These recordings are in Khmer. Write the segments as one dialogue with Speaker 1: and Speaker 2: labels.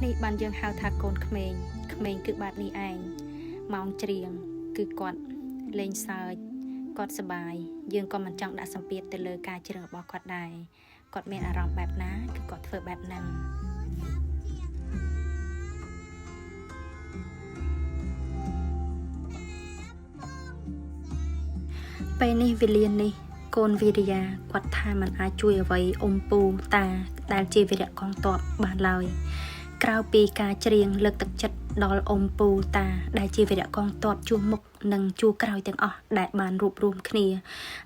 Speaker 1: នេះបានយើងហៅថាកូនក្មេងគឺបាត់នេះឯងម៉ោងច្រៀងគឺគាត់លេងសើចគាត់សប្បាយយើងក៏មិនចង់ដាក់សម្ពាធទៅលើការច្រៀងរបស់គាត់ដែរគាត់មានអារម្មណ៍បែបណាគឺគាត់ធ្វើបែបហ្នឹងពេលនេះវេលានេះកូនវិរិយាគាត់ថាมันអាចជួយអ្វីអ៊ំពូតាដែលជាវីរៈកងទ័ពបានឡើយក្រៅពីការច្រៀងលើកទឹកចិត្តដល់អ៊ំពូតាដែលជាវីរៈកងទ័ពជួរមុខនិងជួរក្រោយទាំងអស់ដែលបានរួបរวมគ្នា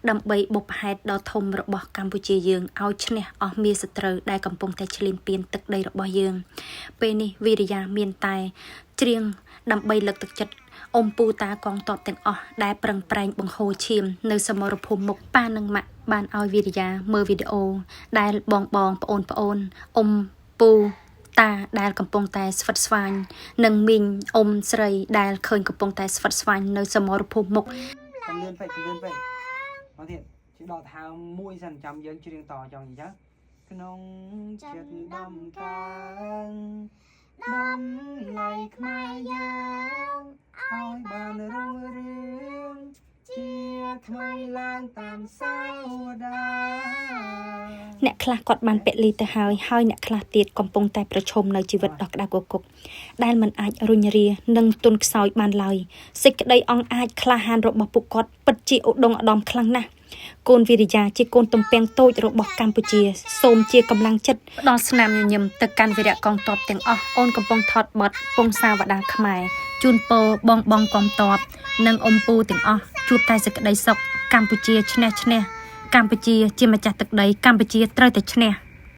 Speaker 1: ដើម្បីបុព្វហេតុដ៏ធំរបស់កម្ពុជាយើងឲ្យឈ្នះអស់មារសត្រូវដែលកំពុងតែឈ្លានពានទឹកដីរបស់យើងពេលនេះវិរិយាមានតែច្រៀងដើម្បីលើកទឹកចិត្តអ៊ំពូតាកងទ័ពទាំងអស់ដែលប្រឹងប្រែងបង្ហូរឈាមនៅសមរភូមិមុខប៉ានិងម៉ាក់បានឲ្យវិរិយាមើលវីដេអូដែលបងប្អូនអ៊ំពូតាដែលកំពុងតែស្វិតស្វាញនិងមីងអ៊ំស្រីដែលឃើញកំពុងតែស្វិតស្វាញនៅសមរភូមិមុខ
Speaker 2: កំលឿនពេកមកទៀតជិះដកថើមួយសិនចាំយើងច្រៀងតចង់អញ្ចឹងក្នុងចិត្តដំកើងដំឡៃខ្មែរយើងឲ្យបានរុងរឿងជាថ្មីឡើងតាមសាវតា
Speaker 1: អ្នកខ្លះគាត់បានពលីទៅហើយអ្នកខ្លះទៀតកំពុងតែប្រឈមនៅជីវិតដ៏ក្តៅគគុកដែលមិនអាចរុញរានិងទន់ខ្សោយបានឡើយសេចក្តីអង់អាចក្លាហានរបស់ពួកគាត់ពិតជាឧត្តមឧត្តមខ្លាំងណាស់កូនវិរិយាជាកូនទំពាំងតូចរបស់កម្ពុជាសូមជាកម្លាំងចិត្តផ្ដល់ស្នាមញញឹមទៅកាន់វីរៈកងទ័ពទាំងអស់អូនកំពុងថតបទពងសាវតាខ្មែរជូនពរបងកងទ័ពនិងអ៊ំពូទាំងអស់ជួបតែសេចក្តីសុខកម្ពុជាឈ្នះកម្ពុជាជាម្ចាស់ទឹកដីកម្ពុជាត្រូវតែឈ្នះ